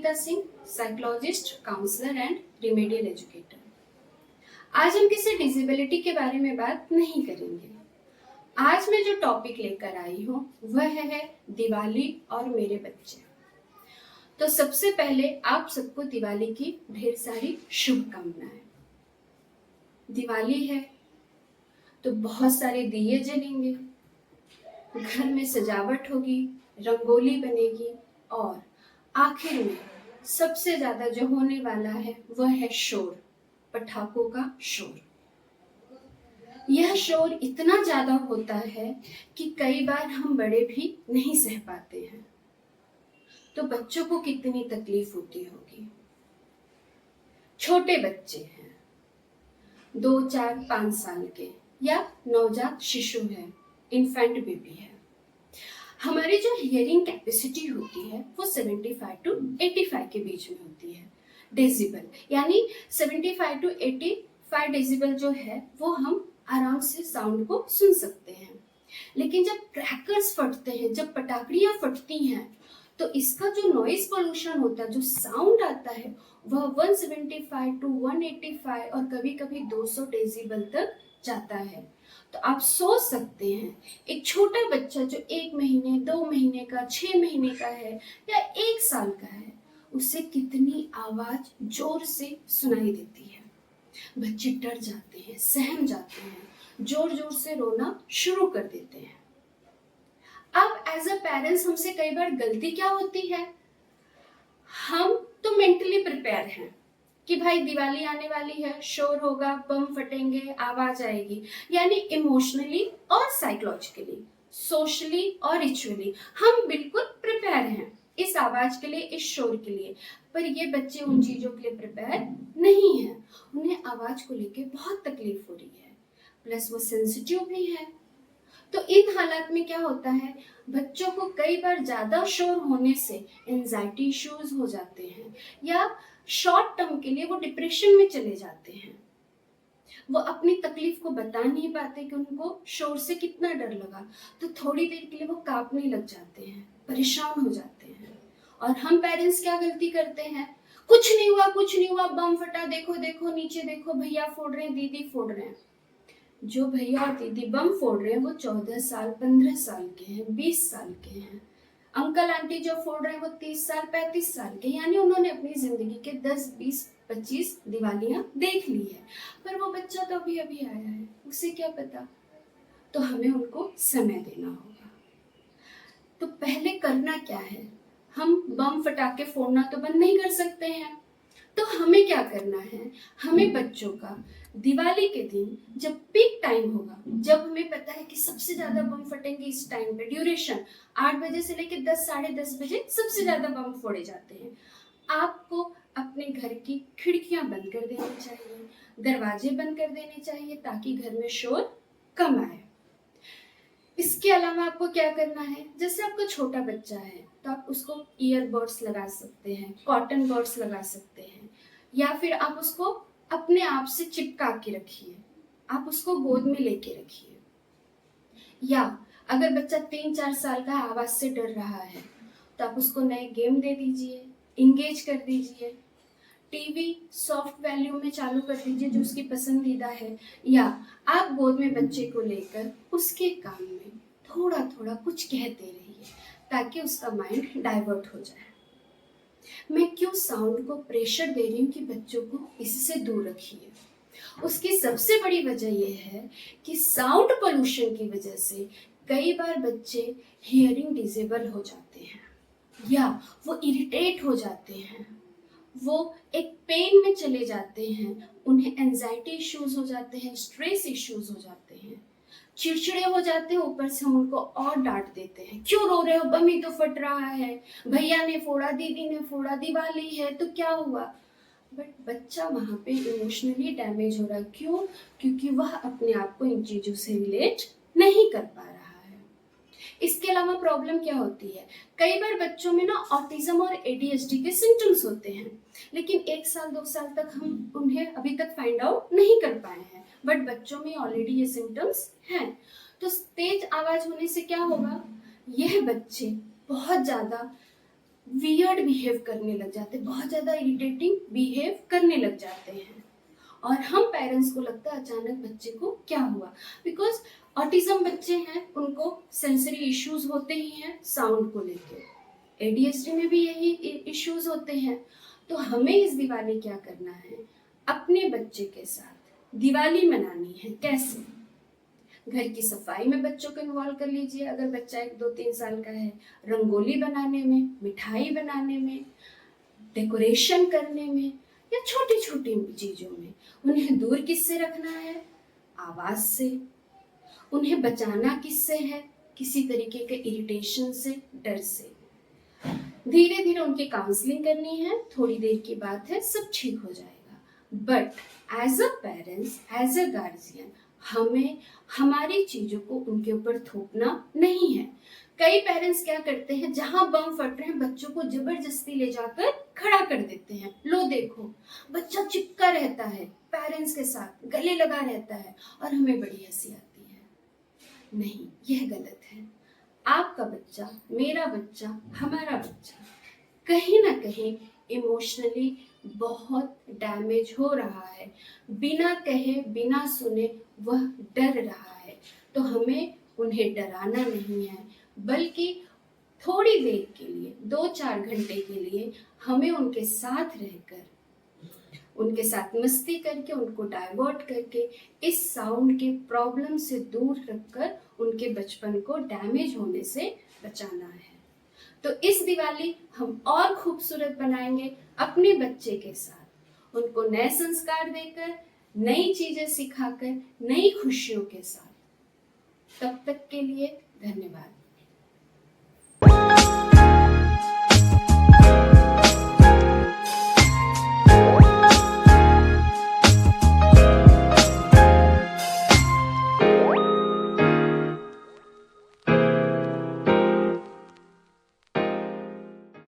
Sangeeta Singh, psychologist, counsellor and remedial educator. आज हम किसी डिसेबिलिटी के बारे में बात नहीं करेंगे। आज मैं जो टॉपिक लेकर आई हूँ वह है दिवाली और मेरे बच्चे। तो सबसे पहले आप सबको दिवाली की ढेर सारी शुभकामनाएं। दिवाली है तो बहुत सारे दिए जलेंगे, घर में सजावट होगी, रंगोली बनेगी और आखिर में सबसे ज्यादा जो होने वाला है वह है शोर, पटाखों का शोर। यह शोर इतना ज्यादा होता है कि कई बार हम बड़े भी नहीं सह पाते हैं। तो बच्चों को कितनी तकलीफ होती होगी। छोटे बच्चे हैं, 2, 4, 5 साल के या नवजात शिशु है, इन्फेंट बेबी है। हमारी जो हियरिंग कैपेसिटी होती है वो 75 to 85 के बीच में होती है डेसिबल, यानी 75 to 85 डेसिबल जो है वो हम आराम से साउंड को सुन सकते हैं। लेकिन जब क्रैकर्स फटते हैं, जब पटाखड़ियां फटती हैं, तो इसका जो नॉइज पोल्यूशन होता है, जो साउंड आता है, वह 175 to 185 और कभी कभी 200 डेसिबल तक जाता है। तो आप सोच सकते हैं एक छोटा बच्चा जो 1 महीने, 2 महीने का, 6 महीने का है या 1 साल का है, उसे कितनी आवाज जोर से सुनाई देती है। बच्चे डर जाते हैं, सहम जाते हैं, जोर जोर से रोना शुरू कर देते हैं। अब एज अ पेरेंट्स हमसे कई बार गलती क्या होती है, हम तो मेंटली प्रिपेयर हैं कि भाई दिवाली आने वाली है, शोर होगा, बम फटेंगे, आवाज आएगी, यानी इमोशनली और साइकोलॉजिकली, सोशली और रिचुअली हम बिल्कुल प्रिपेयर हैं इस आवाज के लिए, इस शोर के लिए। पर ये बच्चे उन चीजों के लिए प्रिपेयर नहीं है। उन्हें आवाज को लेके बहुत तकलीफ हो रही है, प्लस वो सेंसिटिव भी है। तो इन हालात में क्या होता है, बच्चों को कई बार ज्यादा शोर होने से एंजाइटी इश्यूज हो जाते हैं या शॉर्ट टर्म के लिए वो डिप्रेशन में चले जाते हैं। वो अपनी तकलीफ को बता नहीं पाते कि उनको शोर से कितना डर लगा, तो थोड़ी देर के लिए वो कांपने लग जाते हैं, परेशान हो जाते हैं। और हम पेरेंट्स क्या गलती करते हैं, कुछ नहीं हुआ, कुछ नहीं हुआ, बम फटा, देखो देखो नीचे देखो, भैया फोड़ रहे हैं, दीदी फोड़ रहे हैं। जो भैया और दीदी बम फोड़ रहे हैं वो 14 साल, 15 साल के हैं, 20 साल के हैं। अंकल आंटी जो फोड़ रहे हैं वो 30 साल, 35 साल के, यानी उन्होंने अपनी जिंदगी के 10, 20, 25 दिवालियां देख ली है। पर वो बच्चा तो अभी अभी आया है, उसे क्या पता। तो हमें उनको समय देना होगा। तो पहले करना क्या है, हम बम फटाके फोड़ना तो बंद नहीं कर सकते हैं। तो हमें क्या करना है, हमें बच्चों का दिवाली के दिन जब पीक टाइम होगा, जब हमें पता है कि सबसे ज्यादा बम फटेंगे इस टाइम पे, ड्यूरेशन 8 बजे से लेकर 10, साढ़े 10 बजे सबसे ज्यादा बम फोड़े जाते हैं। आपको अपने घर की खिड़कियां बंद कर देनी चाहिए, दरवाजे बंद कर देने चाहिए, ताकि घर में शोर कम आए। इसके अलावा आपको क्या करना है, जैसे आपका छोटा बच्चा है तो आप उसको ईयरबड्स लगा सकते हैं, कॉटन बड्स लगा सकते हैं, या फिर आप उसको अपने आप से चिपका के रखिए, आप उसको गोद में लेके रखिए। या अगर बच्चा 3-4 साल का आवाज से डर रहा है तो आप उसको नए गेम दे दीजिए, इंगेज कर दीजिए, टीवी सॉफ्ट वैल्यूम में चालू कर दीजिए जो उसकी पसंदीदा है, या आप गोद में बच्चे को लेकर उसके कान में थोड़ा थोड़ा कुछ कहते रहिए ताकि उसका माइंड डाइवर्ट हो जाए। मैं क्यों साउंड को प्रेशर दे रही हूँ कि बच्चों को इससे दूर रखिए, उसकी सबसे बड़ी वजह यह है कि साउंड पोल्यूशन की वजह से कई बार बच्चे हियरिंग डिसेबल हो जाते हैं, या वो इरिटेट हो जाते हैं, वो एक पेन में चले जाते हैं, उन्हें एंजाइटी इश्यूज हो जाते हैं, स्ट्रेस इश्यूज हो जाते हैं, चिड़चिड़े हो जाते हैं। ऊपर से हम उनको और डांट देते हैं, क्यों रो रहे हो, बम ही तो फट रहा है, भैया ने फोड़ा, दीदी ने फोड़ा, दिवाली है तो क्या हुआ। बट बच्चा वहां पे इमोशनली डैमेज हो रहा है। क्यों? क्योंकि वह अपने आप को इन चीजों से रिलेट नहीं कर पा रहा है। इसके अलावा प्रॉब्लम क्या होती है, कई बार बच्चों में ना ऑटिज्म और एडीएचडी के सिम्टम्स होते हैं, लेकिन 1 साल 2 साल तक हम उन्हें अभी तक फाइंड आउट नहीं कर पाए हैं, बट बच्चों में ऑलरेडी ये सिम्टम्स हैं। तो तेज आवाज होने से क्या होगा, यह बच्चे बहुत ज्यादा वियर्ड बिहेव करने लग जाते हैं, बहुत ज़्यादा इरिटेटिंग बिहेव करने लग जाते हैं। और हम पेरेंट्स को लगता है अचानक बच्चे को क्या हुआ, बिकॉज ऑटिज्म बच्चे हैं, उनको सेंसरी इश्यूज होते ही हैं साउंड को लेकर, एडीएचडी में भी यही इश्यूज होते हैं। तो हमें इस दिवाली क्या करना है, अपने बच्चे के साथ दिवाली मनानी है। कैसे? घर की सफाई में बच्चों को इन्वॉल्व कर लीजिए, अगर बच्चा 1, 2, 3 साल का है, रंगोली बनाने में, मिठाई बनाने में, डेकोरेशन करने में, या छोटी छोटी चीजों में। उन्हें दूर किससे रखना है? आवाज से। उन्हें बचाना किससे है? किसी तरीके के इरिटेशन से, डर से। धीरे धीरे उनकी काउंसलिंग करनी है, थोड़ी देर की बात है, सब ठीक हो जाएगा। But as a parents, as a guardian, हमें हमारी चीजों को उनके ऊपर थोपना नहीं है। कई पेरेंट्स क्या करते हैं, जहां बम फट रहे हैं बच्चों को जबरदस्ती ले जाकर खड़ा कर देते हैं। लो देखो, बच्चा चिपका रहता है पेरेंट्स के साथ, गले लगा रहता है, और हमें बड़ी हंसी आती है। नहीं, यह गलत है। आपका बच्चा, मेरा बच्चा, हमारा बच्चा कहीं ना कहीं इमोशनली बहुत डैमेज हो रहा है, बिना कहे बिना सुने वह डर रहा है। तो हमें उन्हें डराना नहीं है, बल्कि थोड़ी देर के लिए, 2-4 घंटे के लिए हमें उनके साथ रहकर, उनके साथ मस्ती करके, उनको डाइवर्ट करके, इस साउंड के प्रॉब्लम से दूर रखकर उनके बचपन को डैमेज होने से बचाना है। तो इस दिवाली हम और खूबसूरत बनाएंगे अपने बच्चे के साथ, उनको नए संस्कार देकर, नई चीजें सिखाकर, नई खुशियों के साथ। तब तक के लिए धन्यवाद।